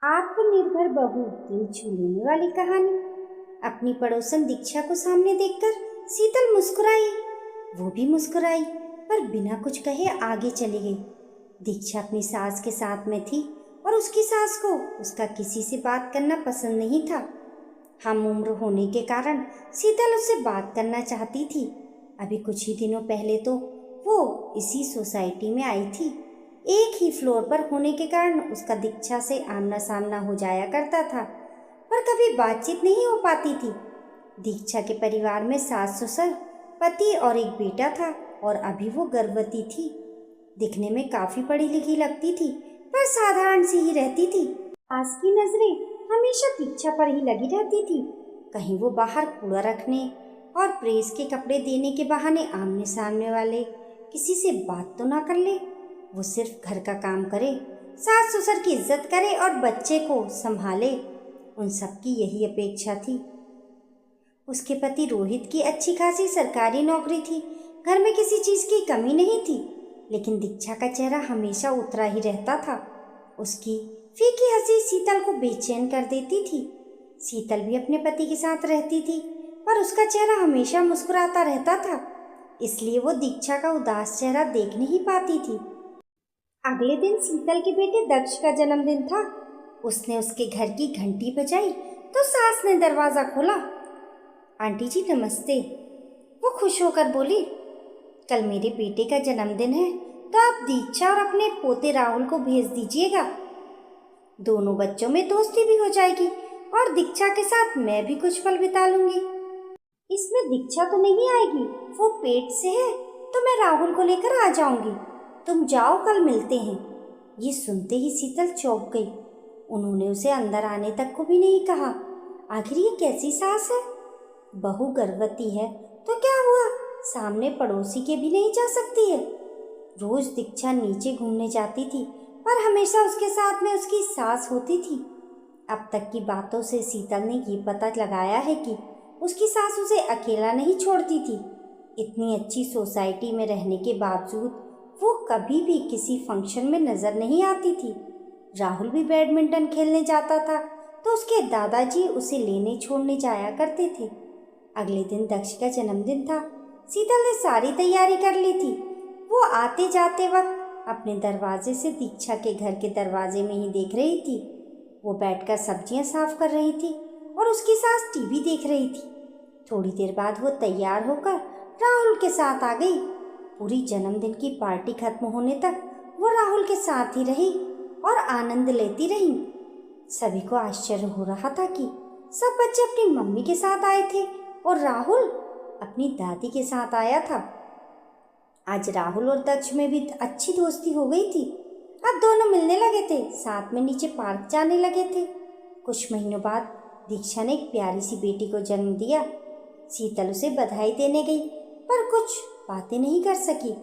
आत्मनिर्भर बहू दिल छू लेने वाली कहानी। अपनी पड़ोसन दीक्षा को सामने देखकर शीतल मुस्कुराई। वो भी मुस्कुराई पर बिना कुछ कहे आगे चली गई। दीक्षा अपनी सास के साथ में थी और उसकी सास को उसका किसी से बात करना पसंद नहीं था। हम उम्र होने के कारण शीतल उससे बात करना चाहती थी। अभी कुछ ही दिनों पहले तो वो इसी सोसाइटी में आई थी। एक ही फ्लोर पर होने के कारण उसका दीक्षा से आमना सामना हो जाया करता था, पर कभी बातचीत नहीं हो पाती थी। दीक्षा के परिवार में सास ससुर, पति और एक बेटा था और अभी वो गर्भवती थी। दिखने में काफी पढ़ी लिखी लगती थी पर साधारण सी ही रहती थी। सास की नजरें हमेशा दीक्षा पर ही लगी रहती थी। कहीं वो बाहर कूड़ा रखने और प्रेस के कपड़े देने के बहाने आमने सामने वाले किसी से बात तो ना कर ले। वो सिर्फ घर का काम करे, सास ससुर की इज्जत करे और बच्चे को संभाले। उन सबकी यही अपेक्षा थी। उसके पति रोहित की अच्छी खासी सरकारी नौकरी थी, घर में किसी चीज की कमी नहीं थी। लेकिन दीक्षा का चेहरा हमेशा उतरा ही रहता था। उसकी फीकी हंसी शीतल को बेचैन कर देती थी। शीतल भी अपने पति के साथ रहती थी पर उसका चेहरा हमेशा मुस्कुराता रहता था, इसलिए वो दीक्षा का उदास चेहरा देख नहीं पाती थी। अगले दिन शीतल के बेटे दक्ष का जन्मदिन था। उसने उसके घर की घंटी बजाई तो सास ने दरवाजा खोला। आंटी जी नमस्ते। वो खुश होकर बोली, कल मेरे बेटे का जन्मदिन है तो आप दीक्षा और अपने पोते राहुल को भेज दीजिएगा। दोनों बच्चों में दोस्ती भी हो जाएगी और दीक्षा के साथ मैं भी कुछ पल बिता लूंगी। इसमें दीक्षा तो नहीं आएगी, वो पेट से है, तो मैं राहुल को लेकर आ जाऊंगी। तुम जाओ, कल मिलते हैं। ये सुनते ही शीतल चौंक गई। उन्होंने उसे अंदर आने तक को भी नहीं कहा। आखिर ये कैसी सास है? बहू गर्भवती है तो क्या हुआ, सामने पड़ोसी के भी नहीं जा सकती है। रोज दीक्षा नीचे घूमने जाती थी पर हमेशा उसके साथ में उसकी सास होती थी। अब तक की बातों से शीतल ने ये पता लगाया है कि उसकी सास उसे अकेला नहीं छोड़ती थी। इतनी अच्छी सोसाइटी में रहने के बावजूद वो कभी भी किसी फंक्शन में नजर नहीं आती थी। राहुल भी बैडमिंटन खेलने जाता था तो उसके दादाजी उसे लेने छोड़ने जाया करते थे। अगले दिन दक्ष का जन्मदिन था। शीतल ने सारी तैयारी कर ली थी। वो आते जाते वक्त अपने दरवाजे से दीक्षा के घर के दरवाजे में ही देख रही थी। वो बैठकर सब्जियां साफ कर रही थी और उसकी सास टीवी देख रही थी। थोड़ी देर बाद वो तैयार होकर राहुल के साथ आ गई। पूरी जन्मदिन की पार्टी खत्म होने तक वो राहुल के साथ ही रही और आनंद लेती रही। सभी को आश्चर्य हो रहा था कि सब बच्चे अपनी मम्मी के साथ आए थे और राहुल अपनी दादी के साथ आया था। आज राहुल और दक्ष में भी अच्छी दोस्ती हो गई थी। अब दोनों मिलने लगे थे, साथ में नीचे पार्क जाने लगे थे। कुछ महीनों बाद दीक्षा ने एक प्यारी सी बेटी को जन्म दिया। शीतल उसे बधाई देने गई पर कुछ बातें नहीं कर सकी।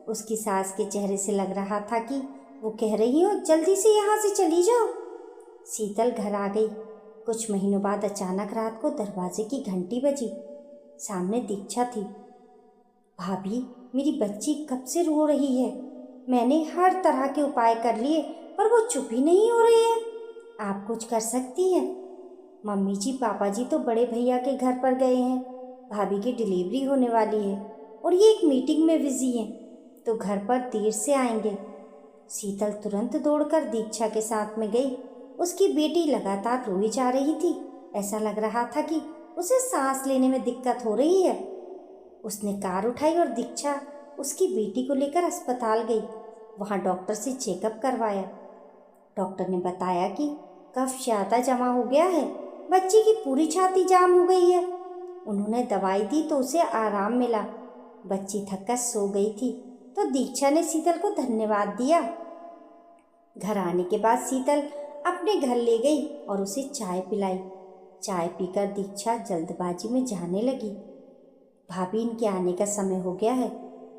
उसकी सास के चेहरे से लग रहा था कि वो कह रही हो जल्दी से यहाँ से चली जाओ। शीतल घर आ गई। कुछ महीनों बाद अचानक रात को दरवाजे की घंटी बजी। सामने दीक्षा थी। भाभी, मेरी बच्ची कब से रो रही है। मैंने हर तरह के उपाय कर लिए पर वो चुप ही नहीं हो रही है। आप कुछ कर सकती हैं? मम्मी जी पापा जी तो बड़े भैया के घर पर गए हैं। भाभी की डिलीवरी होने वाली है और ये एक मीटिंग में बिजी हैं तो घर पर देर से आएंगे। शीतल तुरंत दौड़कर दीक्षा के साथ में गई। उसकी बेटी लगातार रोई जा रही थी। ऐसा लग रहा था कि उसे सांस लेने में दिक्कत हो रही है। उसने कार उठाई और दीक्षा उसकी बेटी को लेकर अस्पताल गई। वहाँ डॉक्टर से चेकअप करवाया। डॉक्टर ने बताया कि कफ ज़्यादा जमा हो गया है, बच्ची की पूरी छाती जाम हो गई है। उन्होंने दवाई दी तो उसे आराम मिला। बच्ची थककर सो गई थी तो दीक्षा ने शीतल को धन्यवाद दिया। घर आने के बाद शीतल अपने घर ले गई और उसे चाय पिलाई। चाय पीकर दीक्षा जल्दबाजी में जाने लगी। भाभी, इनके आने का समय हो गया है।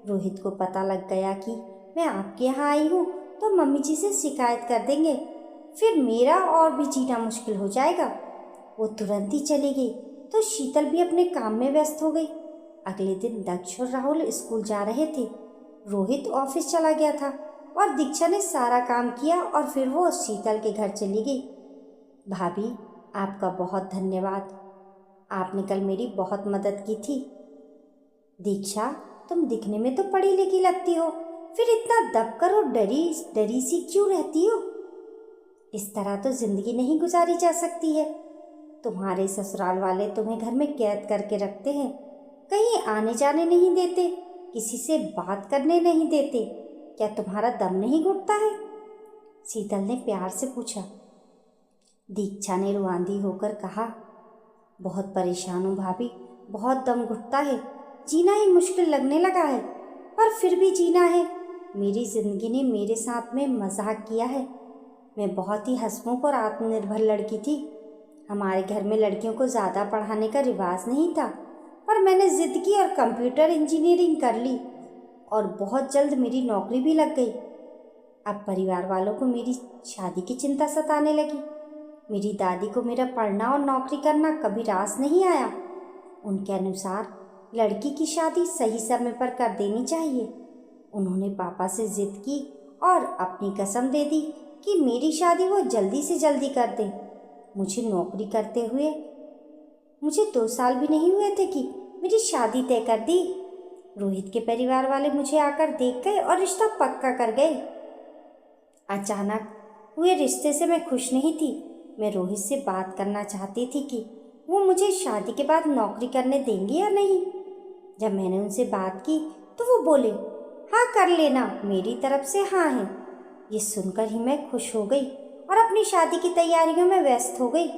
रोहित को पता लग गया कि मैं आपके यहाँ आई हूँ तो मम्मी जी से शिकायत कर देंगे, फिर मेरा और भी जीना मुश्किल हो जाएगा। वो तुरंत ही चली गई तो शीतल भी अपने काम में व्यस्त हो गई। अगले दिन दक्ष और राहुल स्कूल जा रहे थे। रोहित ऑफिस चला गया था और दीक्षा ने सारा काम किया और फिर वो शीतल के घर चली गई। भाभी, आपका बहुत धन्यवाद। आपने कल मेरी बहुत मदद की थी। दीक्षा, तुम दिखने में तो पढ़ी लिखी लगती हो, फिर इतना दबकर और डरी डरी सी क्यों रहती हो? इस तरह तो जिंदगी नहीं गुजारी जा सकती है। तुम्हारे ससुराल वाले तुम्हें घर में कैद करके रखते हैं, कहीं आने जाने नहीं देते, किसी से बात करने नहीं देते। क्या तुम्हारा दम नहीं घुटता है? शीतल ने प्यार से पूछा। दीक्षा ने रुआंधी होकर कहा, बहुत परेशान हूँ भाभी, बहुत दम घुटता है, जीना ही मुश्किल लगने लगा है, पर फिर भी जीना है। मेरी जिंदगी ने मेरे साथ में मजाक किया है। मैं बहुत ही हंसमुख और आत्मनिर्भर लड़की थी। हमारे घर में लड़कियों को ज़्यादा पढ़ाने का रिवाज नहीं था, पर मैंने जिद की और कंप्यूटर इंजीनियरिंग कर ली और बहुत जल्द मेरी नौकरी भी लग गई। अब परिवार वालों को मेरी शादी की चिंता सताने लगी। मेरी दादी को मेरा पढ़ना और नौकरी करना कभी रास नहीं आया। उनके अनुसार लड़की की शादी सही समय पर कर देनी चाहिए। उन्होंने पापा से जिद की और अपनी कसम दे दी कि मेरी शादी वो जल्दी से जल्दी कर दें। मुझे नौकरी करते हुए मुझे 2 साल भी नहीं हुए थे कि मेरी शादी तय कर दी। रोहित के परिवार वाले मुझे आकर देख गए और रिश्ता पक्का कर गए। अचानक हुए रिश्ते से मैं खुश नहीं थी। मैं रोहित से बात करना चाहती थी कि वो मुझे शादी के बाद नौकरी करने देंगे या नहीं। जब मैंने उनसे बात की तो वो बोले, हाँ कर लेना, मेरी तरफ से हाँ है। ये सुनकर ही मैं खुश हो गई और अपनी शादी की तैयारियों में व्यस्त हो गई।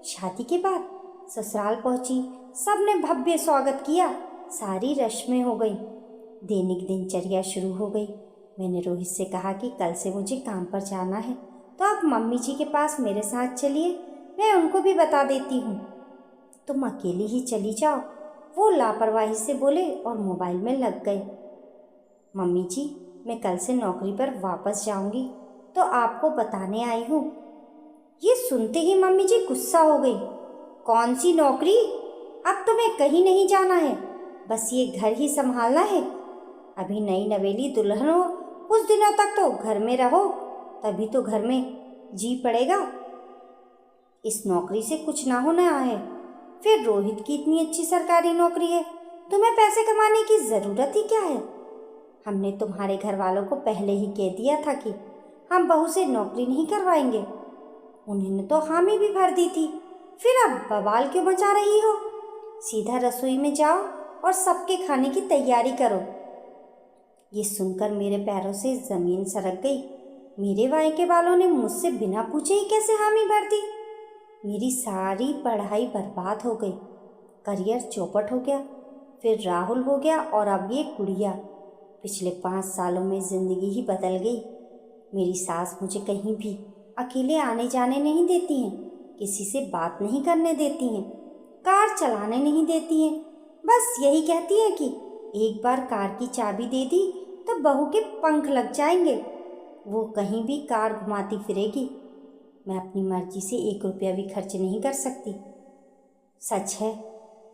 शादी के बाद ससुराल पहुंची, सबने भव्य स्वागत किया, सारी रस्में हो गई, दैनिक दिनचर्या शुरू हो गई। मैंने रोहित से कहा कि कल से मुझे काम पर जाना है, तो आप मम्मी जी के पास मेरे साथ चलिए, मैं उनको भी बता देती हूँ। तुम अकेली ही चली जाओ, वो लापरवाही से बोले और मोबाइल में लग गए। मम्मी जी, मैं कल से नौकरी पर वापस जाऊंगी, तो आपको बताने आई हूँ। ये सुनते ही मम्मी जी गुस्सा हो गई। कौन सी नौकरी? अब तुम्हें कहीं नहीं जाना है, बस ये घर ही संभालना है। अभी नई नवेली दुल्हन हो, कुछ दिनों तक तो घर में रहो, तभी तो घर में जी पड़ेगा। इस नौकरी से कुछ ना होना है। फिर रोहित की इतनी अच्छी सरकारी नौकरी है, तुम्हें पैसे कमाने की ज़रूरत ही क्या है? हमने तुम्हारे घर वालों को पहले ही कह दिया था कि हम बहू से नौकरी नहीं करवाएंगे। उन्होंने तो हामी भी भर दी थी, फिर अब बवाल क्यों मचा रही हो? सीधा रसोई में जाओ और सबके खाने की तैयारी करो। ये सुनकर मेरे पैरों से ज़मीन सरक गई। मेरे वाइके वालों ने मुझसे बिना पूछे ही कैसे हामी भर दी? मेरी सारी पढ़ाई बर्बाद हो गई, करियर चौपट हो गया, फिर राहुल हो गया और अब ये गुड़िया। पिछले 5 सालों में ज़िंदगी ही बदल गई। मेरी सास मुझे कहीं भी अकेले आने जाने नहीं देती हैं, किसी से बात नहीं करने देती हैं, कार चलाने नहीं देती हैं। बस यही कहती है कि एक बार कार की चाबी दे दी तो बहू के पंख लग जाएंगे, वो कहीं भी कार घुमाती फिरेगी। मैं अपनी मर्जी से 1 रुपया भी खर्च नहीं कर सकती। सच है,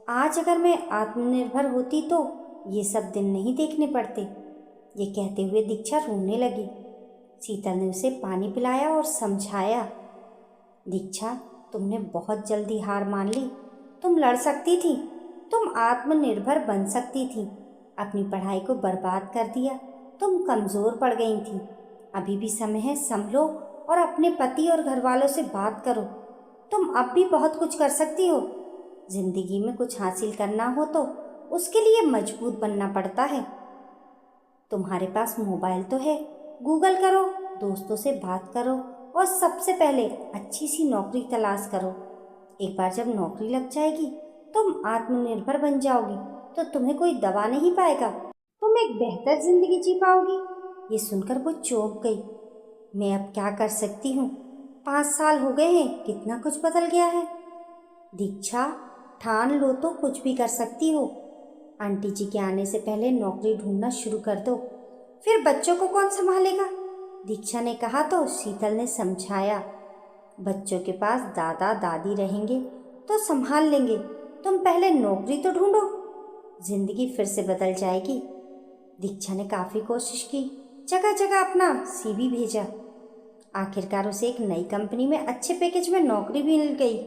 आज अगर मैं आत्मनिर्भर होती तो ये सब दिन नहीं देखने पड़ते। ये कहते हुए दीक्षा रोने लगी। शीतल ने उसे पानी पिलाया और समझाया, दीक्षा, तुमने बहुत जल्दी हार मान ली। तुम लड़ सकती थी, तुम आत्मनिर्भर बन सकती थी। अपनी पढ़ाई को बर्बाद कर दिया, तुम कमज़ोर पड़ गई थी। अभी भी समय है, संभलो और अपने पति और घर वालों से बात करो। तुम अब भी बहुत कुछ कर सकती हो। जिंदगी में कुछ हासिल करना हो तो उसके लिए मजबूत बनना पड़ता है। तुम्हारे पास मोबाइल तो है, गूगल करो, दोस्तों से बात करो और सबसे पहले अच्छी सी नौकरी तलाश करो। एक बार जब नौकरी लग जाएगी, तुम आत्मनिर्भर बन जाओगी, तो तुम्हें कोई दबा नहीं पाएगा। तुम एक बेहतर जिंदगी जी पाओगी। ये सुनकर वो चौंक गई। मैं अब क्या कर सकती हूँ? 5 साल हो गए हैं, कितना कुछ बदल गया है। दीक्षा, ठान लो तो कुछ भी कर सकती हो। आंटी जी के आने से पहले नौकरी ढूंढना शुरू कर दो, फिर बच्चों को कौन संभालेगा? दीक्षा ने कहा तो शीतल ने समझाया, बच्चों के पास दादा दादी रहेंगे तो संभाल लेंगे, तुम पहले नौकरी तो ढूंढो, जिंदगी फिर से बदल जाएगी। दीक्षा ने काफ़ी कोशिश की, जगह जगह अपना CV भेजा। आखिरकार उसे एक नई कंपनी में अच्छे पैकेज में नौकरी भी मिल गई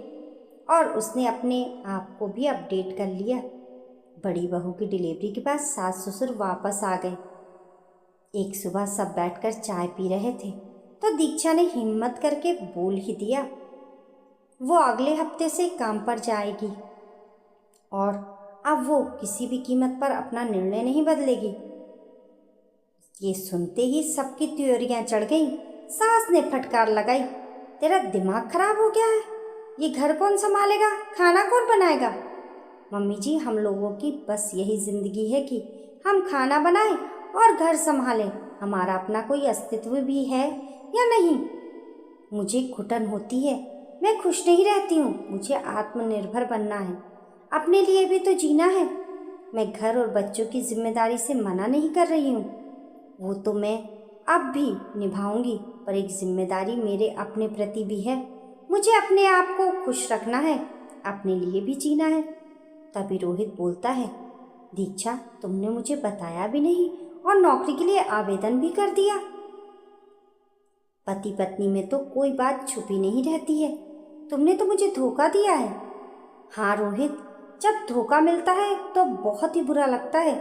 और उसने अपने आप को भी अपडेट कर लिया। बड़ी बहू की डिलीवरी के बाद सास ससुर वापस आ गए। एक सुबह सब बैठकर चाय पी रहे थे तो दीक्षा ने हिम्मत करके बोल ही दिया, वो अगले हफ्ते से काम पर जाएगी और अब वो किसी भी कीमत पर अपना निर्णय नहीं बदलेगी। ये सुनते ही सबकी त्योरियां चढ़ गईं। सास ने फटकार लगाई, तेरा दिमाग खराब हो गया है? ये घर कौन संभालेगा? खाना कौन बनाएगा? मम्मी जी, हम लोगों की बस यही जिंदगी है कि हम खाना बनाएं और घर संभालें। हमारा अपना कोई अस्तित्व भी है या नहीं? मुझे घुटन होती है, मैं खुश नहीं रहती हूँ। मुझे आत्मनिर्भर बनना है, अपने लिए भी तो जीना है। मैं घर और बच्चों की जिम्मेदारी से मना नहीं कर रही हूँ, वो तो मैं अब भी निभाऊंगी, पर एक जिम्मेदारी मेरे अपने प्रति भी है। मुझे अपने आप को खुश रखना है, अपने लिए भी जीना है। तभी रोहित बोलता है, दीक्षा, तुमने मुझे बताया भी नहीं और नौकरी के लिए आवेदन भी कर दिया। पति पत्नी में तो कोई बात छुपी नहीं रहती है, तुमने तो मुझे धोखा दिया है। हाँ रोहित, जब धोखा मिलता है तो बहुत ही बुरा लगता है।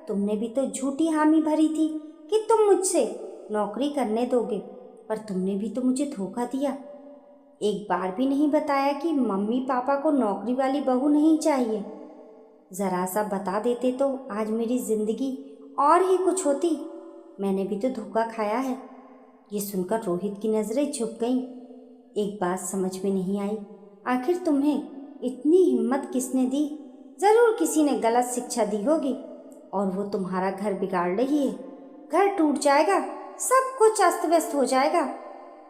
तुमने भी तो झूठी हामी भरी थी कि तुम मुझसे नौकरी करने दोगे, पर तुमने भी तो मुझे धोखा दिया। एक बार भी नहीं बताया कि मम्मी पापा को नौकरी वाली बहू नहीं चाहिए। जरा सा बता देते तो आज मेरी जिंदगी और ही कुछ होती। मैंने भी तो धोखा खाया है। ये सुनकर रोहित की नजरें झुक गईं। एक बात समझ में नहीं आई, आखिर तुम्हें इतनी हिम्मत किसने दी? जरूर किसी ने गलत शिक्षा दी होगी और वो तुम्हारा घर बिगाड़ रही है। घर टूट जाएगा, सब कुछ अस्त व्यस्त हो जाएगा।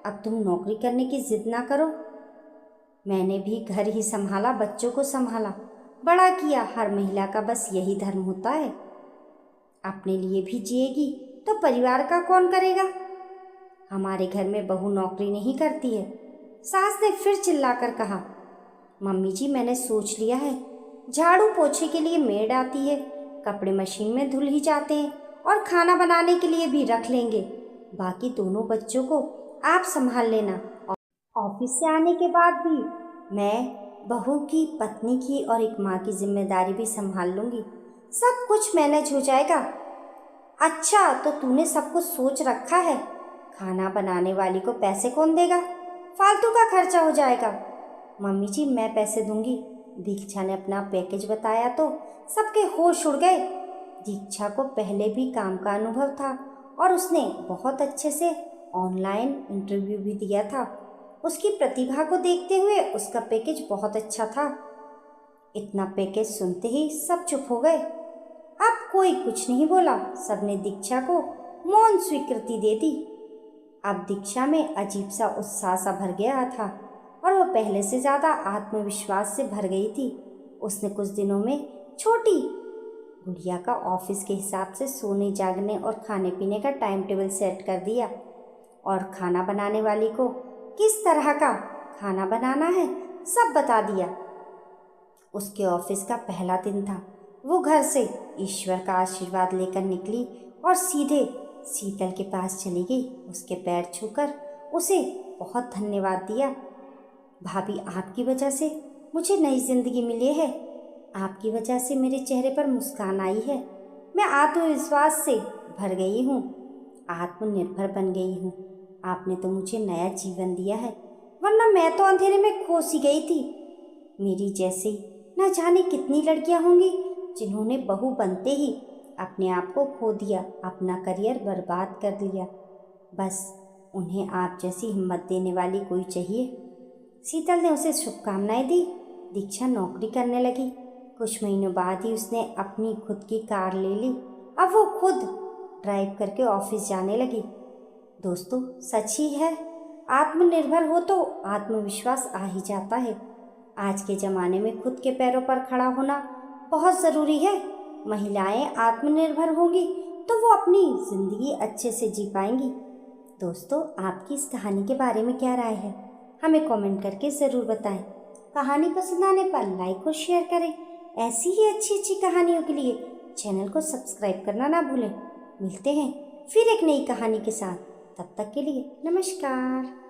अब तुम नौकरी करने की जिद ना करो। मैंने भी घर ही संभाला, बच्चों को संभाला, बड़ा किया। हर महिला का बस यही धर्म होता है। अपने लिए भी जिएगी तो परिवार का कौन करेगा? हमारे घर में बहू नौकरी नहीं करती है। सास ने फिर चिल्लाकर कहा, मम्मी जी, मैंने सोच लिया है। झाड़ू पोछे के लिए मेड आती है, कपड़े मशीन में धुल ही जाते हैं और खाना बनाने के लिए भी रख लेंगे। बाकी दोनों बच्चों को आप संभाल लेना। ऑफिस से आने के बाद भी मैं बहू की, पत्नी की और एक माँ की जिम्मेदारी भी संभाल लूँगी। सब कुछ मैनेज हो जाएगा। अच्छा, तो तूने सब कुछ सोच रखा है? खाना बनाने वाली को पैसे कौन देगा? फालतू का खर्चा हो जाएगा। मम्मी जी, मैं पैसे दूंगी। दीक्षा ने अपना पैकेज बताया तो सबके होश उड़ गए। दीक्षा को पहले भी काम का अनुभव था और उसने बहुत अच्छे से ऑनलाइन इंटरव्यू भी दिया था। उसकी प्रतिभा को देखते हुए उसका पैकेज बहुत अच्छा था। इतना पैकेज सुनते ही सब चुप हो गए। अब कोई कुछ नहीं बोला, सबने दीक्षा को मौन स्वीकृति दे दी। अब दीक्षा में अजीब सा उत्साह सा भर गया था और वह पहले से ज़्यादा आत्मविश्वास से भर गई थी। उसने कुछ दिनों में छोटी गुड़िया का ऑफिस के हिसाब से सोने, जागने और खाने पीने का टाइम टेबल सेट कर दिया और खाना बनाने वाली को किस तरह का खाना बनाना है सब बता दिया। उसके ऑफिस का पहला दिन था। वो घर से ईश्वर का आशीर्वाद लेकर निकली और सीधे शीतल के पास चली गई। उसके पैर छूकर उसे बहुत धन्यवाद दिया। भाभी, आपकी वजह से मुझे नई जिंदगी मिली है। आपकी वजह से मेरे चेहरे पर मुस्कान आई है। मैं आत्मविश्वास से भर गई हूँ, आत्मनिर्भर बन गई हूँ। आपने तो मुझे नया जीवन दिया है, वरना मैं तो अंधेरे में खो सी गई थी। मेरी जैसी न जाने कितनी लड़कियां होंगी जिन्होंने बहू बनते ही अपने आप को खो दिया, अपना करियर बर्बाद कर लिया। बस उन्हें आप जैसी हिम्मत देने वाली कोई चाहिए। शीतल ने उसे शुभकामनाएं दी। दीक्षा नौकरी करने लगी। कुछ महीनों बाद ही उसने अपनी खुद की कार ले ली। अब वो खुद ड्राइव करके ऑफिस जाने लगी। दोस्तों, सच ही है, आत्मनिर्भर हो तो आत्मविश्वास आ ही जाता है। आज के ज़माने में खुद के पैरों पर खड़ा होना बहुत ज़रूरी है। महिलाएं आत्मनिर्भर होंगी तो वो अपनी ज़िंदगी अच्छे से जी पाएंगी। दोस्तों, आपकी इस कहानी के बारे में क्या राय है? हमें कमेंट करके ज़रूर बताएं। कहानी पसंद आने पर लाइक और शेयर करें। ऐसी ही अच्छी अच्छी कहानियों के लिए चैनल को सब्सक्राइब करना ना भूलें। मिलते हैं फिर एक नई कहानी के साथ। तब तक के लिए नमस्कार।